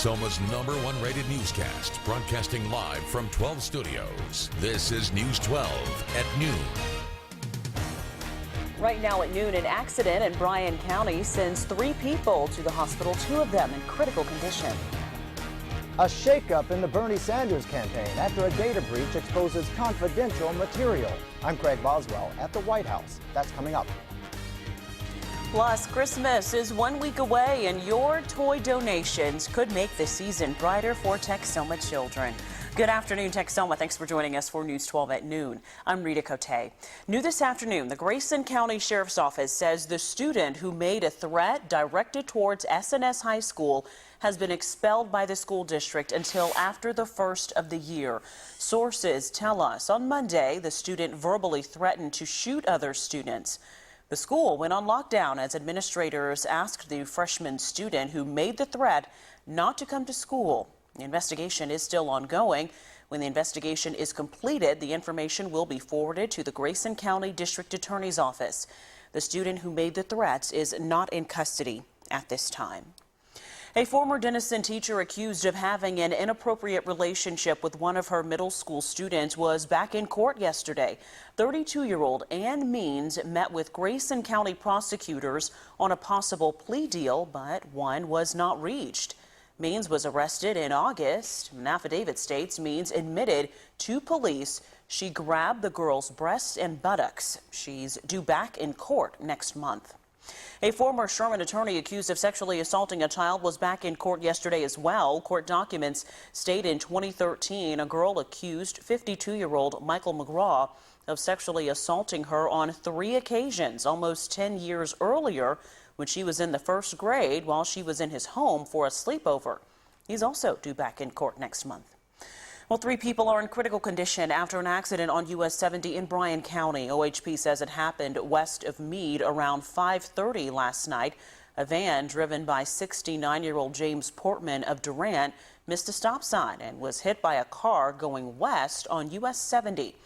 Texoma's #1 rated newscast, broadcasting live from 12 studios. This is News 12 at noon. Right now at noon, an accident in Bryan County sends 3 people to the hospital, 2 of them in critical condition. A shakeup in the Bernie Sanders campaign after a data breach exposes confidential material. I'm Craig Boswell at the White House. That's coming up. Plus, Christmas is 1 week away, and your toy donations could make the season brighter for Texoma children. Good afternoon, Texoma. Thanks for joining us for News 12 at noon. I'm Rita Kotey. New this afternoon, the Grayson County Sheriff's Office says the student who made a threat directed towards SNS High School has been expelled by the school district until after the first of the year. Sources tell us on Monday the student verbally threatened to shoot other students. The school went on lockdown as administrators asked the freshman student who made the threat not to come to school. The investigation is still ongoing. When the investigation is completed, the information will be forwarded to the Grayson County District Attorney's Office. The student who made the threats is not in custody at this time. A former Denison teacher accused of having an inappropriate relationship with one of her middle school students was back in court yesterday. 32-year-old Ann Means met with Grayson County prosecutors on a possible plea deal, but one was not reached. Means was arrested in August. An affidavit states Means admitted to police she grabbed the girl's breasts and buttocks. She's due back in court next month. A former Sherman attorney accused of sexually assaulting a child was back in court yesterday as well. Court documents state in 2013 a girl accused 52-year-old Michael McGraw of sexually assaulting her on 3 occasions almost 10 years earlier when she was in the 1st grade while she was in his home for a sleepover. He's also due back in court next month. Well, 3 people are in critical condition after an accident on US 70 in Bryan County. OHP says it happened west of Meade around 5:30 last night. A van driven by 69-year-old James Portman of Durant missed a stop sign and was hit by a car going west on US 70.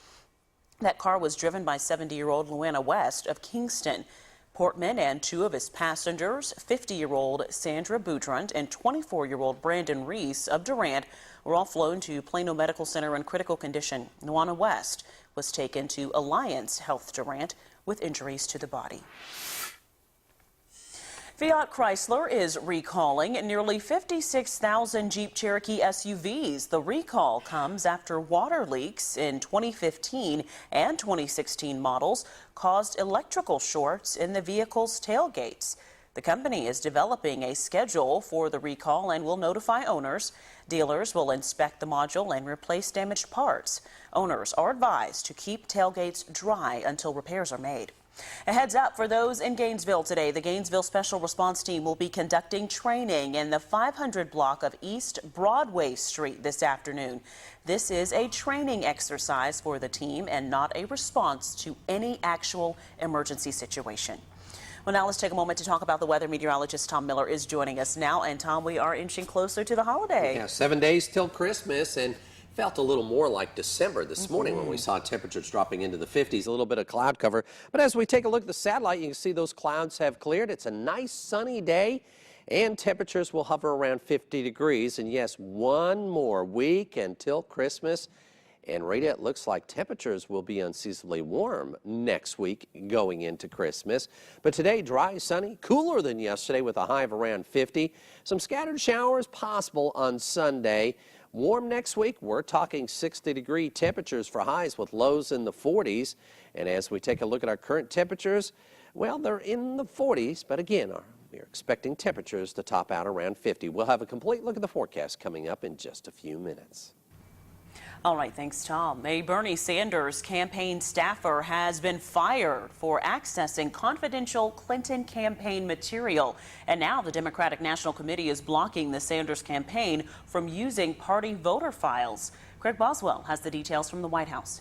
That car was driven by 70-year-old Luana West of Kingston. Portman and 2 of his passengers, 50-year-old Sandra Boudrant and 24-year-old Brandon Reese of Durant, were all flown to Plano Medical Center in critical condition. Luana West was taken to Alliance Health Durant with injuries to the body. Fiat Chrysler is recalling nearly 56,000 Jeep Cherokee SUVs. The recall comes after water leaks in 2015 and 2016 models caused electrical shorts in the vehicle's tailgates. The company is developing a schedule for the recall and will notify owners. Dealers will inspect the module and replace damaged parts. Owners are advised to keep tailgates dry until repairs are made. A heads up for those in Gainesville today. The Gainesville Special Response Team will be conducting training in the 500 block of East Broadway Street this afternoon. This is a training exercise for the team and not a response to any actual emergency situation. Well, now let's take a moment to talk about the weather. Meteorologist Tom Miller is joining us now. And Tom, we are inching closer to the holiday. Yeah, 7 days till Christmas, and felt a little more like December this morning when we saw temperatures dropping into the 50s. A little bit of cloud cover. But as we take a look at the satellite, you can see those clouds have cleared. It's a nice sunny day, and temperatures will hover around 50 degrees. And yes, 1 more week until Christmas. And Rita, it looks like temperatures will be unseasonably warm next week going into Christmas. But today, dry, sunny, cooler than yesterday with a high of around 50. Some scattered showers possible on Sunday. Warm next week. We're talking 60-degree temperatures for highs with lows in the 40s. And as we take a look at our current temperatures, well, they're in the 40s. But again, we're expecting temperatures to top out around 50. We'll have a complete look at the forecast coming up in just a few minutes. All right, thanks, Tom. A Bernie Sanders campaign staffer has been fired for accessing confidential Clinton campaign material. And now the Democratic National Committee is blocking the Sanders campaign from using party voter files. Craig Boswell has the details from the White House.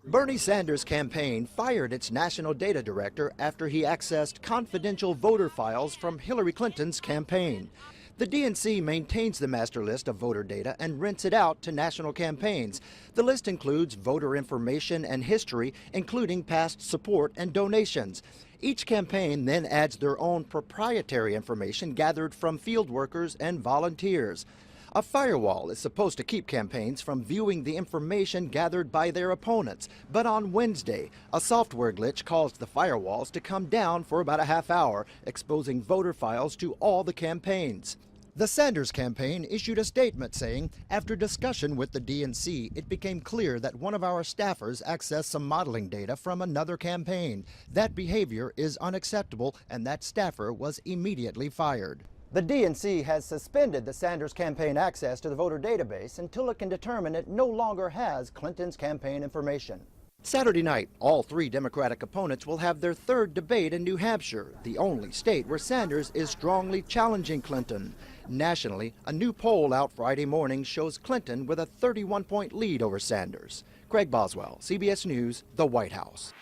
Bernie Sanders' campaign fired its national data director after he accessed confidential voter files from Hillary Clinton's campaign. The DNC maintains the master list of voter data and rents it out to national campaigns. The list includes voter information and history, including past support and donations. Each campaign then adds their own proprietary information gathered from field workers and volunteers. A firewall is supposed to keep campaigns from viewing the information gathered by their opponents. But on Wednesday, a software glitch caused the firewalls to come down for about a half hour, exposing voter files to all the campaigns. The Sanders campaign issued a statement saying, after discussion with the DNC, it became clear that one of our staffers accessed some modeling data from another campaign. That behavior is unacceptable, and that staffer was immediately fired. The DNC has suspended the Sanders campaign access to the voter database until it can determine it no longer has Clinton's campaign information. Saturday night, all three Democratic opponents will have their third debate in New Hampshire, the only state where Sanders is strongly challenging Clinton. Nationally, a new poll out Friday morning shows Clinton with a 31-point lead over Sanders. Craig Boswell, CBS News, the White House.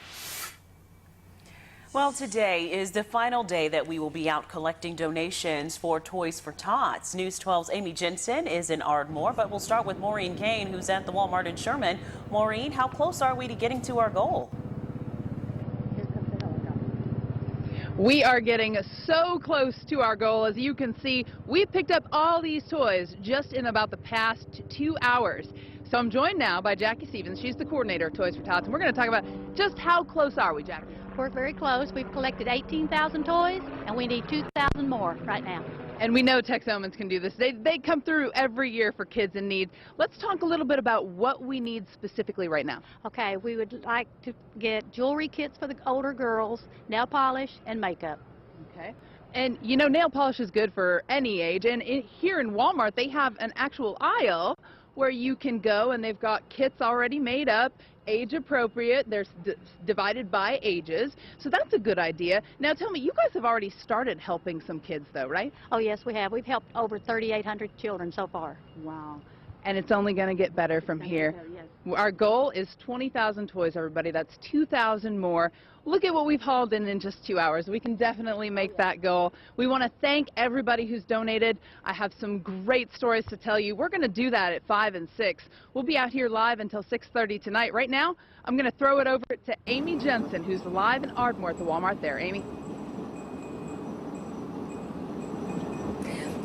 Well, today is the final day that we will be out collecting donations for Toys for Tots. News 12's Amy Jensen is in Ardmore, but we'll start with Maureen Kane, who's at the Walmart in Sherman. Maureen, how close are we to getting to our goal? We are getting so close to our goal. As you can see, we've picked up all these toys just in about the past 2 hours. So I'm joined now by Jackie Stevens. She's the coordinator of Toys for Tots, and we're going to talk about just how close are we, Jackie? We're very close. We've collected 18,000 toys, and we need 2,000 more right now. And we know Texomans can do this. They come through every year for kids in need. Let's talk a little bit about what we need specifically right now. Okay, we would like to get jewelry kits for the older girls, nail polish, and makeup. Okay. And you know, nail polish is good for any age. And here in Walmart, they have an actual aisle where you can go, and they've got kits already made up, age appropriate. They're divided by ages, so that's a good idea. Now tell me, you guys have already started helping some kids though, right? Oh yes, we have. We've helped over 3,800 children so far. Wow. And it's only going to get better from here. Yes. Our goal is 20,000 toys, everybody. That's 2,000 more. Look at what we've hauled in just 2 hours. We can definitely make that goal. We want to thank everybody who's donated. I have some great stories to tell you. We're going to do that at 5 and 6. We'll be out here live until 6:30 tonight. Right now, I'm going to throw it over to Amy Jensen, who's live in Ardmore at the Walmart there. Amy.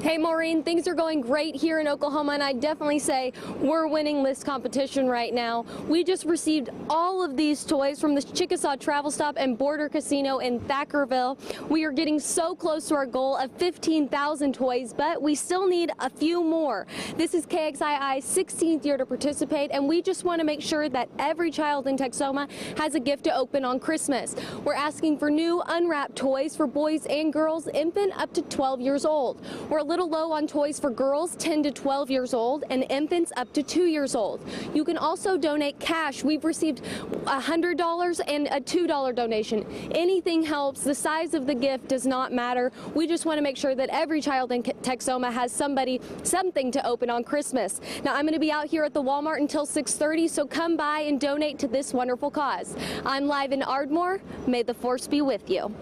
Hey Maureen, things are going great here in Oklahoma, and I definitely say we're winning this competition right now. We just received all of these toys from the Chickasaw Travel Stop and Border Casino in Thackerville. We are getting so close to our goal of 15,000 toys, but we still need a few more. This is KXII's 16th year to participate, and we just want to make sure that every child in Texoma has a gift to open on Christmas. We're asking for new unwrapped toys for boys and girls, infant up to 12 years old. We're a little low on toys for girls 10 to 12 years old and infants up to 2 years old. You can also donate cash. We've received $100 and a $2 donation. Anything helps. The size of the gift does not matter. We just want to make sure that every child in Texoma has something to open on Christmas. Now, I'm going to be out here at the Walmart until 6:30, so come by and donate to this wonderful cause. I'm live in Ardmore. May the force be with you.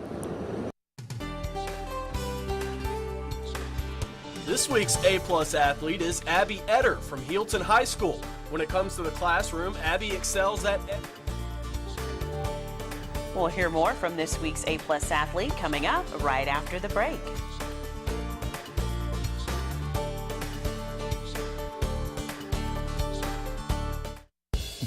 This week's A-plus athlete is Abby Etter from Healdton High School. When it comes to the classroom, Abby excels at... We'll hear more from this week's A-plus athlete coming up right after the break.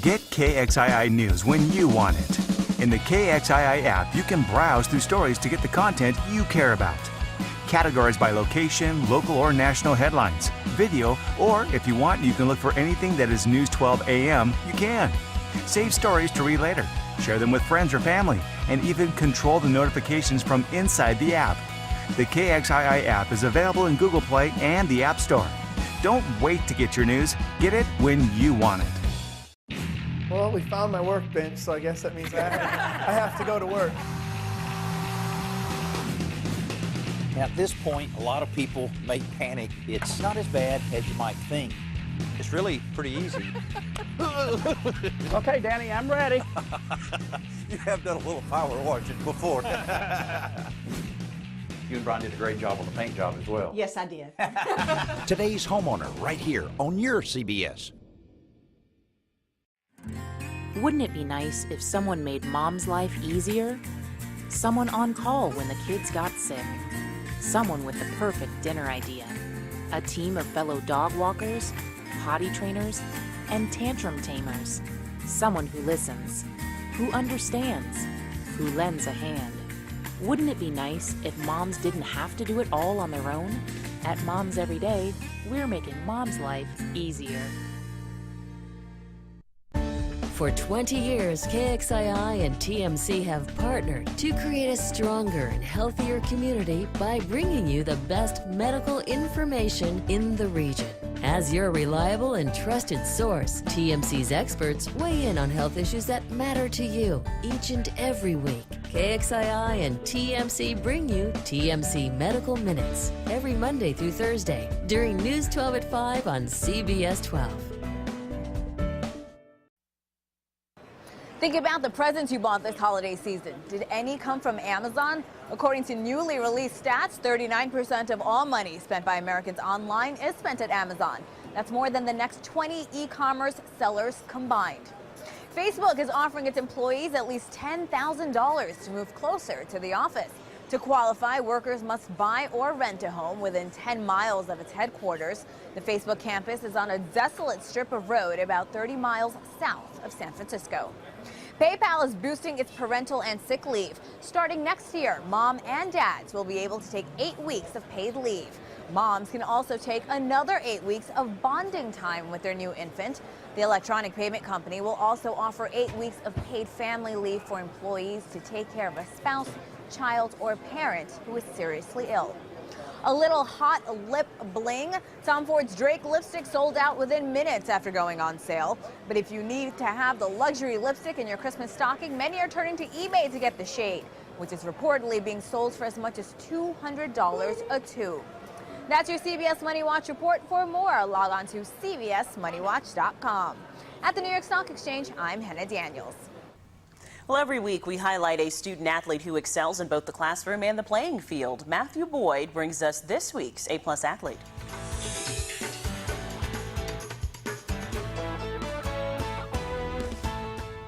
Get KXII News when you want it. In the KXII app, you can browse through stories to get the content you care about. Categorized by location, local or national headlines, video, or if you want, you can look for anything that is News 12 AM, you can. Save stories to read later, share them with friends or family, and even control the notifications from inside the app. The KXII app is available in Google Play and the App Store. Don't wait to get your news. Get it when you want it. Well, we found my workbench, so I guess that means I have to go to work. At this point, a lot of people may panic. It's not as bad as you might think. It's really pretty easy. Okay, Danny, I'm ready. You have done a little power washing before. You and Brian did a great job on the paint job as well. Yes, I did. Today's Homeowner, right here on your CBS. Wouldn't it be nice if someone made mom's life easier? Someone on call when the kids got sick. Someone with the perfect dinner idea. A team of fellow dog walkers, potty trainers, and tantrum tamers. Someone who listens, who understands, who lends a hand. Wouldn't it be nice if moms didn't have to do it all on their own? At Moms Every Day, we're making mom's life easier. For 20 years, KXII and TMC have partnered to create a stronger and healthier community by bringing you the best medical information in the region. As your reliable and trusted source, TMC's experts weigh in on health issues that matter to you each and every week. KXII and TMC bring you TMC Medical Minutes every Monday through Thursday during News 12 at 5 on CBS 12. Think about the presents you bought this holiday season. Did any come from Amazon? According to newly released stats, 39% of all money spent by Americans online is spent at Amazon. That's more than the next 20 e-commerce sellers combined. Facebook is offering its employees at least $10,000 to move closer to the office. To qualify, workers must buy or rent a home within 10 miles of its headquarters. The Facebook campus is on a desolate strip of road about 30 miles south of San Francisco. PayPal is boosting its parental and sick leave. Starting next year, mom and dads will be able to take 8 weeks of paid leave. Moms can also take another 8 weeks of bonding time with their new infant. The electronic payment company will also offer 8 weeks of paid family leave for employees to take care of a spouse, child, or parent who is seriously ill. A little hot lip bling. Tom Ford's Drake lipstick sold out within minutes after going on sale. But if you need to have the luxury lipstick in your Christmas stocking, many are turning to eBay to get the shade, which is reportedly being sold for as much as $200 a tube. That's your CBS Money Watch report. For more, log on to cbsmoneywatch.com. At the New York Stock Exchange, I'm Hannah Daniels. Well, every week we highlight a student athlete who excels in both the classroom and the playing field. Matthew Boyd brings us this week's A-plus athlete.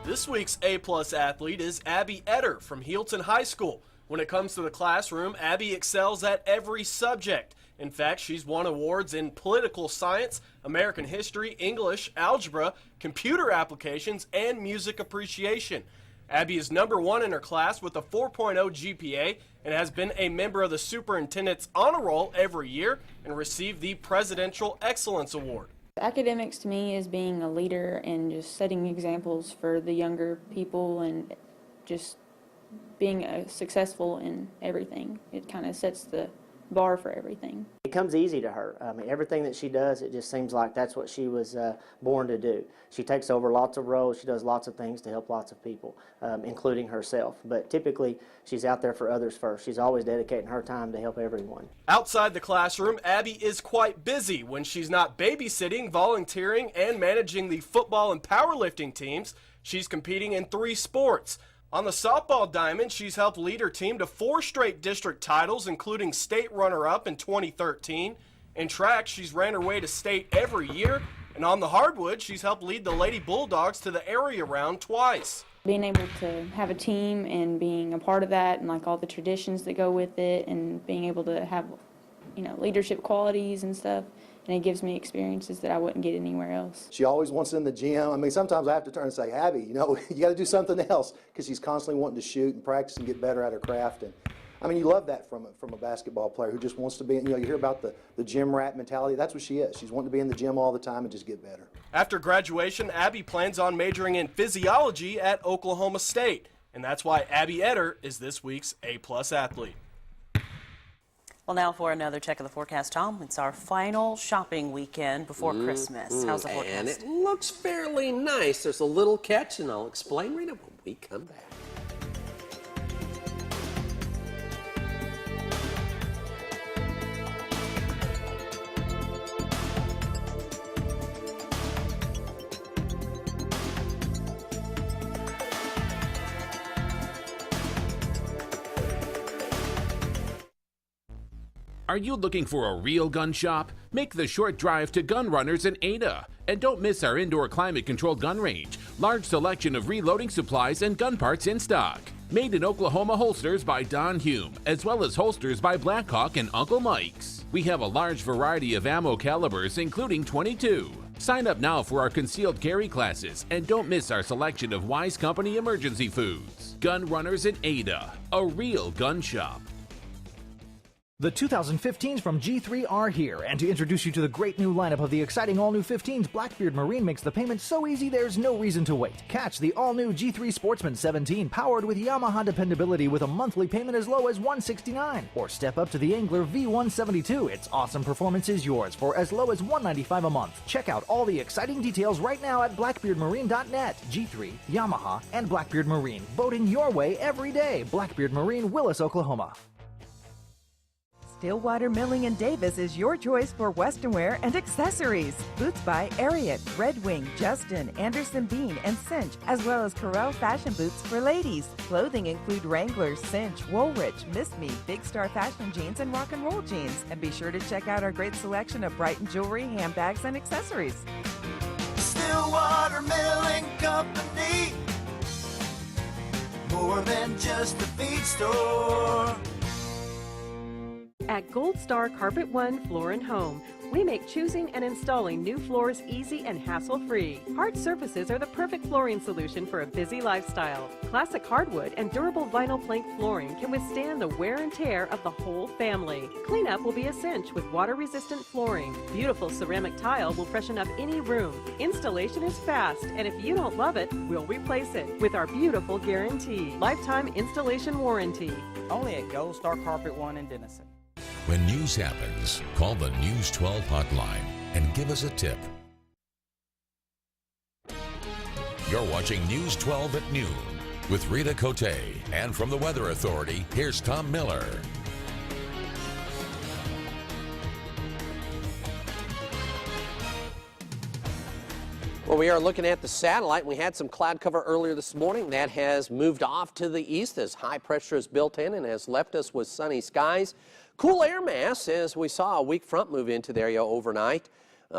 This week's A-plus athlete is Abby Etter from Healton High School. When it comes to the classroom, Abby excels at every subject. In fact, she's won awards in political science, American history, English, algebra, computer applications, and music appreciation. Abby is #1 in her class with a 4.0 GPA and has been a member of the Superintendent's Honor Roll every year and received the Presidential Excellence Award. Academics to me is being a leader and just setting examples for the younger people and just being successful in everything. It kind of sets the bar for everything. It comes easy to her. I mean, everything that she does, it just seems like that's what she was born to do. She takes over lots of roles. She does lots of things to help lots of people, including herself. But typically, she's out there for others first. She's always dedicating her time to help everyone. Outside the classroom, Abby is quite busy when she's not babysitting, volunteering, and managing the football and powerlifting teams. She's competing in 3 sports. On the softball diamond, she's helped lead her team to 4 straight district titles, including state runner-up in 2013. In track, she's ran her way to state every year. And on the hardwood, she's helped lead the Lady Bulldogs to the area round twice. Being able to have a team and being a part of that and like all the traditions that go with it and being able to have, leadership qualities and stuff. And it gives me experiences that I wouldn't get anywhere else. She always wants in the gym. I mean, sometimes I have to turn and say, Abby, you got to do something else, because she's constantly wanting to shoot and practice and get better at her craft. And I mean, you love that from a basketball player who just wants to be, you hear about the gym rat mentality. That's what she is. She's wanting to be in the gym all the time and just get better. After graduation, Abby plans on majoring in physiology at Oklahoma State. And that's why Abby Etter is this week's A-plus athlete. Well, now for another check of the forecast, Tom. It's our final shopping weekend before Christmas. How's the forecast? And it looks fairly nice. There's a little catch, and I'll explain, Rita, when we come back. Are you looking for a real gun shop? Make the short drive to Gun Runners in Ada. And don't miss our indoor climate-controlled gun range. Large selection of reloading supplies and gun parts in stock. Made in Oklahoma holsters by Don Hume, as well as holsters by Blackhawk and Uncle Mike's. We have a large variety of ammo calibers, including .22. Sign up now for our concealed carry classes, and don't miss our selection of Wise Company emergency foods. Gun Runners in Ada, a real gun shop. The 2015s from G3 are here, and to introduce you to the great new lineup of the exciting all-new 15s, Blackbeard Marine makes the payment so easy there's no reason to wait. Catch the all-new G3 Sportsman 17 powered with Yamaha dependability with a monthly payment as low as $169. Or step up to the Angler V172. Its awesome performance is yours for as low as $195 a month. Check out all the exciting details right now at blackbeardmarine.net. G3, Yamaha, and Blackbeard Marine. Boating your way every day. Blackbeard Marine, Willis, Oklahoma. Stillwater Milling & Davis is your choice for western wear and accessories. Boots by Ariat, Red Wing, Justin, Anderson Bean, and Cinch, as well as Corel fashion boots for ladies. Clothing include Wrangler, Cinch, Woolrich, Miss Me, Big Star fashion jeans, and rock and roll jeans. And be sure to check out our great selection of Brighton jewelry, handbags, and accessories. Stillwater Milling Company, more than just a feed store. At Gold Star Carpet One Floor and Home, we make choosing and installing new floors easy and hassle-free. Hard surfaces are the perfect flooring solution for a busy lifestyle. Classic hardwood and durable vinyl plank flooring can withstand the wear and tear of the whole family. Cleanup will be a cinch with water-resistant flooring. Beautiful ceramic tile will freshen up any room. Installation is fast, and if you don't love it, we'll replace it with our beautiful guarantee. Lifetime installation warranty. Only at Gold Star Carpet One in Denison. When news happens, call the News 12 hotline and give us a tip. You're watching News 12 at noon with Rita Kotey. And from the Weather Authority, here's Tom Miller. Well, we are looking at the satellite. We had some cloud cover earlier this morning. That has moved off to the east as high pressure is built in and has left us with sunny skies. Cool air mass as we saw a weak front move into the area overnight.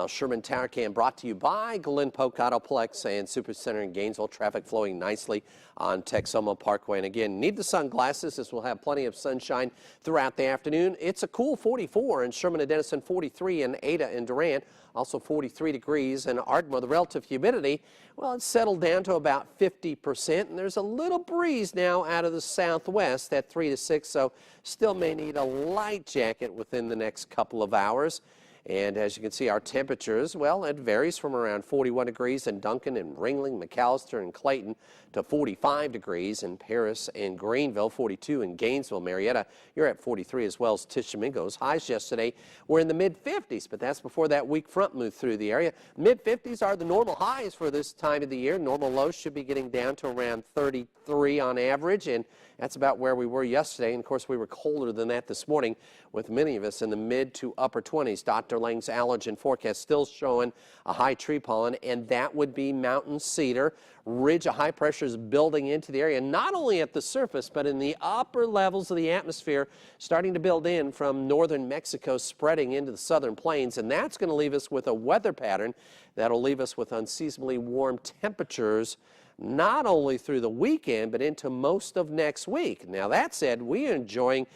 Sherman Tower Cam brought to you by Glen Polk Autoplex and Supercenter in Gainesville. Traffic flowing nicely on Texoma Parkway. And again, need the sunglasses as we'll have plenty of sunshine throughout the afternoon. It's a cool 44 in Sherman and Denison, 43 in Ada and Durant. Also 43 degrees in Ardmore. The relative humidity, well, it's settled down to about 50%. And there's a little breeze now out of the southwest at 3 to 6. So still may need a light jacket within the next couple of hours. And as you can see, our temperatures, well, it varies from around 41 degrees in Duncan and Ringling, McAllister and Clayton to 45 degrees in Paris and Greenville, 42 in Gainesville, Marietta. You're at 43 as well as Tishomingo's. Highs yesterday were in the mid-50s, but that's before that weak front moved through the area. Mid-50s are the normal highs for this time of the year. Normal lows should be getting down to around 33 on average, and that's about where we were yesterday. And of course, we were colder than that this morning, with many of us in the mid to upper 20s. Dr. Lang's allergen forecast still showing a high tree pollen, and that would be mountain cedar. Ridge of high pressure is building into the area, not only at the surface, but in the upper levels of the atmosphere, starting to build in from northern Mexico, spreading into the southern plains. And that's going to leave us with a weather pattern that'll leave us with unseasonably warm temperatures, not only through the weekend, but into most of next week. Now, that said, we are enjoying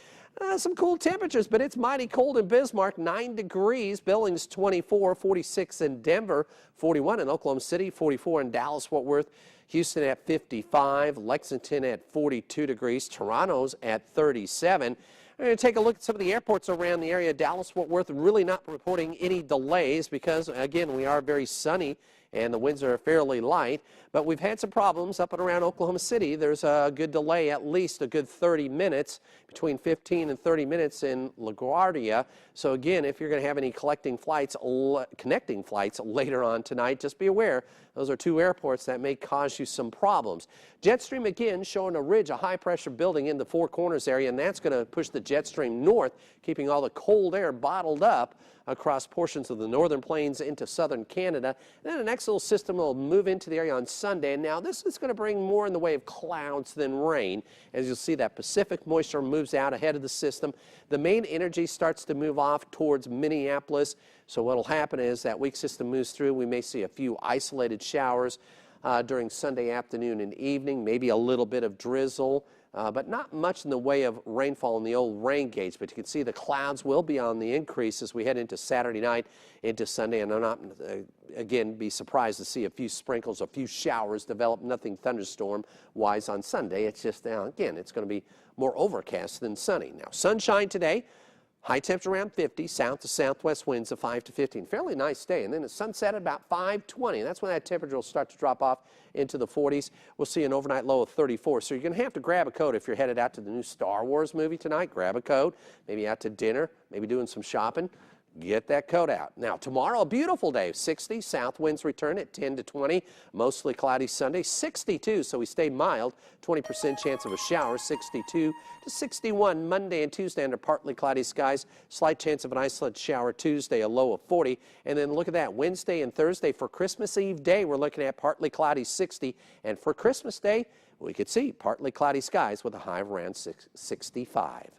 some cool temperatures, but it's mighty cold in Bismarck, 9 degrees. Billings, 24, 46 in Denver, 41 in Oklahoma City, 44 in Dallas-Fort Worth, Houston at 55, Lexington at 42 degrees, Toronto's at 37. We're going to take a look at some of the airports around the area. Dallas-Fort Worth really not reporting any delays because, again, we are very sunny and the winds are fairly light. But we've had some problems up and around Oklahoma City. There's a good delay, at least a good 30 minutes, between 15 and 30 minutes in LaGuardia. So again, if you're going to have any connecting flights later on tonight, just be aware those are two airports that may cause you some problems. Jetstream again showing a ridge of high pressure building in the Four Corners area, and that's going to push the jet stream north, keeping all the cold air bottled up across portions of the northern plains into southern Canada. And then the next next little system will move into the area on Sunday. And now this is going to bring more in the way of clouds than rain. As you'll see, that Pacific moisture moves out ahead of the system. The main energy starts to move off towards Minneapolis. So what will happen is that weak system moves through. We may see a few isolated showers during Sunday afternoon and evening, maybe a little bit of drizzle. But not much in the way of rainfall in the old rain gauge. But you can see the clouds will be on the increase as we head into Saturday night, into Sunday. And I'm not, again, be surprised to see a few sprinkles, a few showers develop, nothing thunderstorm-wise on Sunday. It's just, again, it's going to be more overcast than sunny. Now, sunshine today. High temperature around 50, south to southwest winds of 5 to 15. Fairly nice day. And then at sunset at about 5:20. That's when that temperature will start to drop off into the 40s. We'll see an overnight low of 34. So you're going to have to grab a coat if you're headed out to the new Star Wars movie tonight. Grab a coat. Maybe out to dinner. Maybe doing some shopping. Get that coat out. Now, tomorrow, a beautiful day. 60, south winds return at 10 to 20. Mostly cloudy Sunday. 62, so we stay mild. 20% chance of a shower. 62 to 61 Monday and Tuesday under partly cloudy skies. Slight chance of an isolated shower Tuesday, a low of 40. And then look at that. Wednesday and Thursday for Christmas Eve day, we're looking at partly cloudy 60. And for Christmas Day, we could see partly cloudy skies with a high of around 65.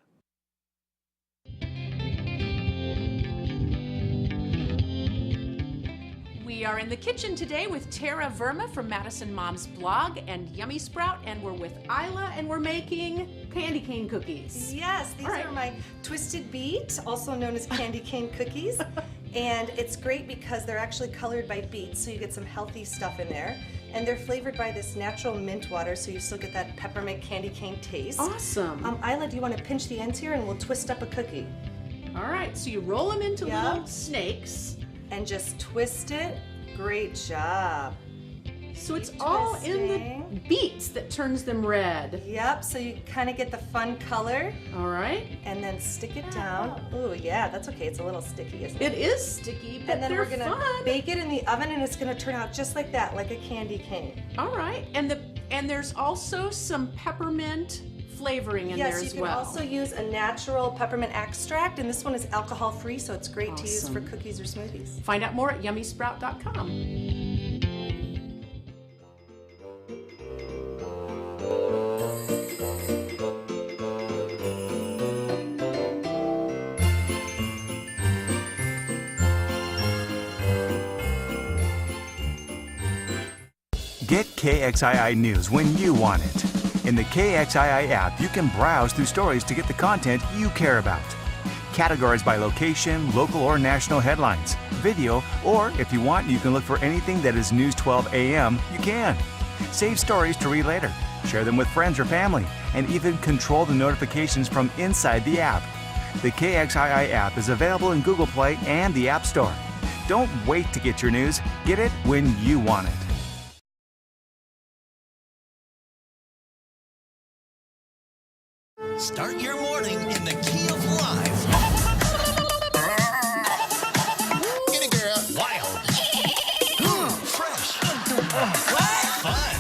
We are in the kitchen today with Tara Verma from Madison Mom's blog and Yummy Sprout, and we're with Isla, and we're making candy cane cookies. Yes, these are my twisted beet, also known as candy cane cookies. And it's great because they're actually colored by beets, so you get some healthy stuff in there. And they're flavored by this natural mint water, so you still get that peppermint candy cane taste. Awesome. Isla, do you want to pinch the ends here and we'll twist up a cookie? All right, so you roll them into little snakes. And just twist it. Great job. So it's all in the beets that turns them red. Yep, so you kind of get the fun color. All right. And then stick it down. Oh yeah, that's okay. It's a little sticky, isn't it? It is sticky, but and then they're we're gonna bake it in the oven, and it's gonna turn out just like that, like a candy cane. All right, and there's also some peppermint flavoring in there as well. Yes, you can also use a natural peppermint extract, and this one is alcohol-free, so it's great to use for cookies or smoothies. Find out more at yummysprout.com. Get KXII News when you want it. In the KXII app, you can browse through stories to get the content you care about. Categorized by location, local or national headlines, video, or if you want, you can look for anything that is News 12 AM, you can. Save stories to read later, share them with friends or family, and even control the notifications from inside the app. The KXII app is available in Google Play and the App Store. Don't wait to get your news. Get it when you want it. Start your morning in the key of life. Get it, girl. Wild. Fresh. Fun.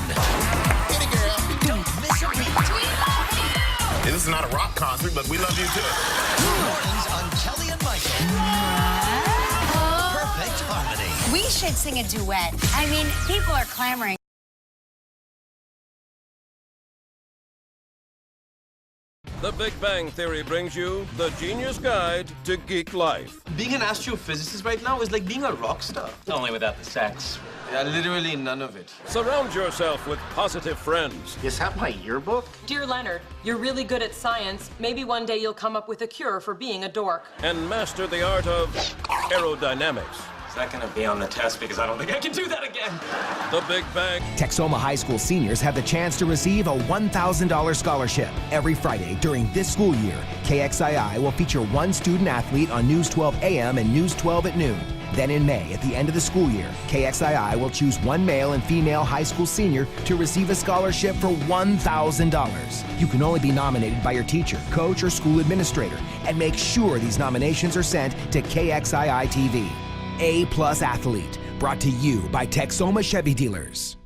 Get it, girl. Don't miss a beat. This is not a rock concert, but we love you too. Mornings on Kelly and Michael. Perfect harmony. We should sing a duet. I mean, people are clamoring. The Big Bang Theory brings you the Genius Guide to Geek Life. Being an astrophysicist right now is like being a rock star. Only without the sex. Yeah, literally none of it. Surround yourself with positive friends. Is that my yearbook? Dear Leonard, you're really good at science. Maybe one day you'll come up with a cure for being a dork. And master the art of aerodynamics. Is that gonna be on the test? Because I don't think I can do that again. The Big Bang. Texoma High School seniors have the chance to receive a $1,000 scholarship. Every Friday during this school year, KXII will feature one student athlete on News 12 AM and News 12 at noon. Then in May, at the end of the school year, KXII will choose one male and female high school senior to receive a scholarship for $1,000. You can only be nominated by your teacher, coach, or school administrator, and make sure these nominations are sent to KXII-TV. A-plus athlete, brought to you by Texoma Chevy Dealers.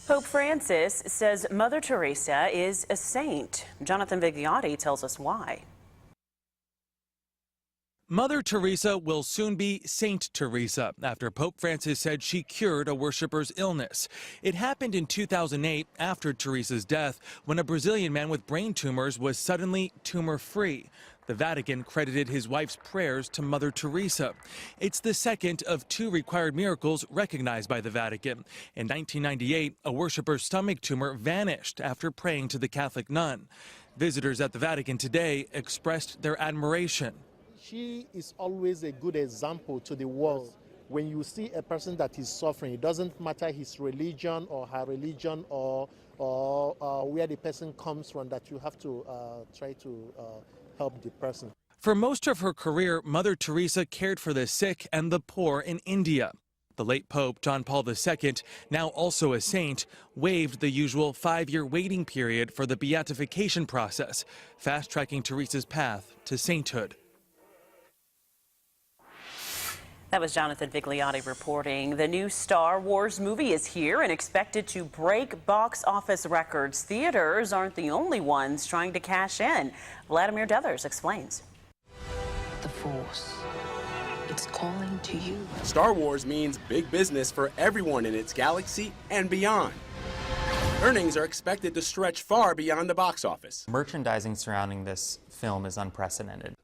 Pope Francis says Mother Teresa is a saint. Jonathan Vigliotti tells us why. Mother Teresa will soon be Saint Teresa after Pope Francis said she cured a worshiper's illness. It happened in 2008 after Teresa's death when a Brazilian man with brain tumors was suddenly tumor-free. The Vatican credited his wife's prayers to Mother Teresa. It's the second of 2 required miracles recognized by the Vatican. In 1998, a worshiper's stomach tumor vanished after praying to the Catholic nun. Visitors at the Vatican today expressed their admiration. She is always a good example to the world. When you see a person that is suffering, it doesn't matter his religion or her religion or where the person comes from, that you have to try to help the person. For most of her career, Mother Teresa cared for the sick and the poor in India. The late Pope John Paul II, now also a saint, waived the usual 5-year waiting period for the beatification process, fast-tracking Teresa's path to sainthood. That was Jonathan Vigliotti reporting. The new Star Wars movie is here and expected to break box office records. Theaters aren't the only ones trying to cash in. Vladimir Dethers explains. The Force, it's calling to you. Star Wars means big business for everyone in its galaxy and beyond. Earnings are expected to stretch far beyond the box office. Merchandising surrounding this film is unprecedented.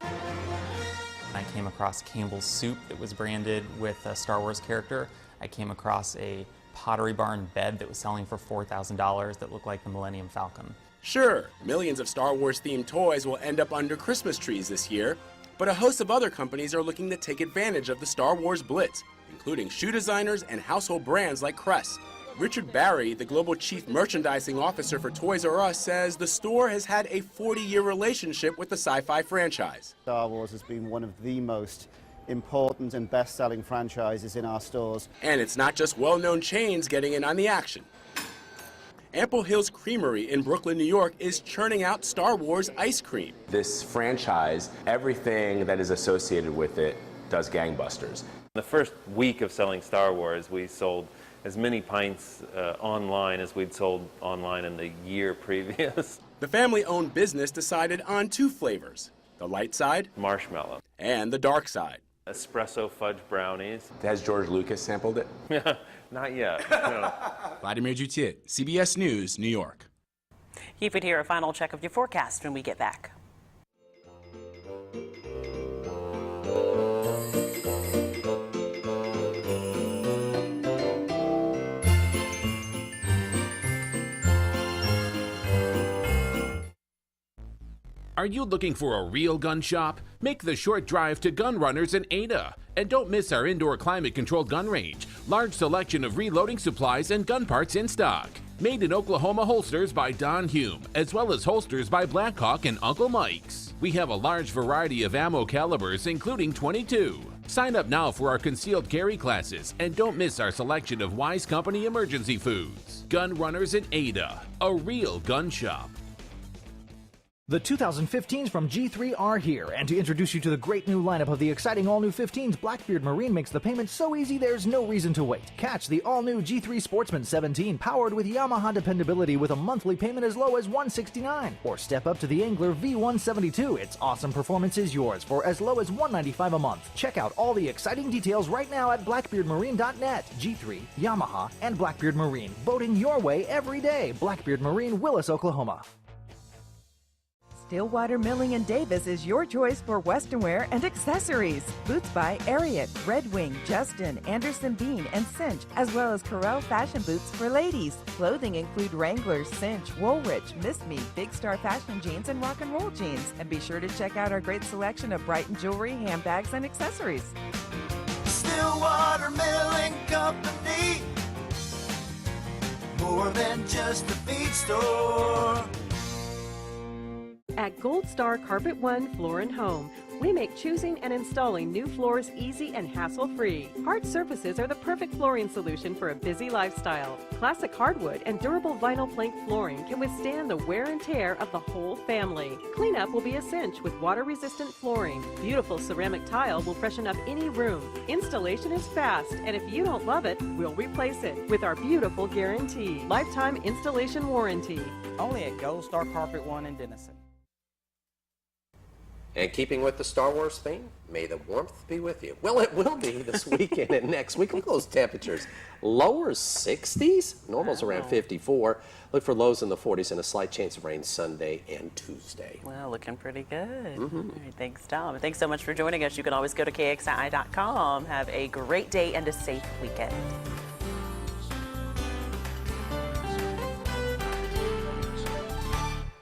I came across Campbell's soup that was branded with a Star Wars character. I came across a Pottery Barn bed that was selling for $4,000 that looked like the Millennium Falcon. Sure, millions of Star Wars themed toys will end up under Christmas trees this year, but a host of other companies are looking to take advantage of the Star Wars blitz, including shoe designers and household brands like Crest. Richard Barry, the global chief merchandising officer for Toys R Us, says the store has had a 40-year relationship with the sci-fi franchise. Star Wars has been one of the most important and best-selling franchises in our stores. And it's not just well-known chains getting in on the action. Ample Hills Creamery in Brooklyn, New York is churning out Star Wars ice cream. This franchise, everything that is associated with it does gangbusters. The first week of selling Star Wars, we sold as many pints online as we'd sold online in the year previous. The family-owned business decided on 2 flavors, the light side, marshmallow, and the dark side, espresso fudge brownies. Has George Lucas sampled it? Not yet. No. Vladimir Jutit, CBS News, New York. Keep it here. A final check of your forecast when we get back. Are you looking for a real gun shop? Make the short drive to Gun Runners in Ada. And don't miss our indoor climate-controlled gun range. Large selection of reloading supplies and gun parts in stock. Made in Oklahoma holsters by Don Hume, as well as holsters by Blackhawk and Uncle Mike's. We have a large variety of ammo calibers, including .22. Sign up now for our concealed carry classes, and don't miss our selection of Wise Company emergency foods. Gun Runners in Ada, a real gun shop. The 2015s from G3 are here, and to introduce you to the great new lineup of the exciting all-new 15s, Blackbeard Marine makes the payment so easy there's no reason to wait. Catch the all-new G3 Sportsman 17 powered with Yamaha dependability with a monthly payment as low as $169. Or step up to the Angler V172. Its awesome performance is yours for as low as $195 a month. Check out all the exciting details right now at blackbeardmarine.net. G3, Yamaha, and Blackbeard Marine. Boating your way every day. Blackbeard Marine, Willis, Oklahoma. Stillwater Milling & Davis is your choice for western wear and accessories. Boots by Ariat, Red Wing, Justin, Anderson Bean, and Cinch, as well as Corel fashion boots for ladies. Clothing include Wrangler, Cinch, Woolrich, Miss Me, Big Star fashion jeans, and rock and roll jeans. And be sure to check out our great selection of Brighton jewelry, handbags, and accessories. Stillwater Milling Company, more than just a feed store. At Gold Star Carpet One Floor and Home, we make choosing and installing new floors easy and hassle-free. Hard surfaces are the perfect flooring solution for a busy lifestyle. Classic hardwood and durable vinyl plank flooring can withstand the wear and tear of the whole family. Cleanup will be a cinch with water-resistant flooring. Beautiful ceramic tile will freshen up any room. Installation is fast, and if you don't love it, we'll replace it with our beautiful guarantee. Lifetime installation warranty. Only at Gold Star Carpet One in Denison. And keeping with the Star Wars theme, may the warmth be with you. Well, it will be this weekend and next week. Look at those temperatures. Lower 60s, normals around 54. Look for lows in the 40s and a slight chance of rain Sunday and Tuesday. Well, looking pretty good. All right, thanks, Tom. Thanks so much for joining us. You can always go to KXII.com. Have a great day and a safe weekend.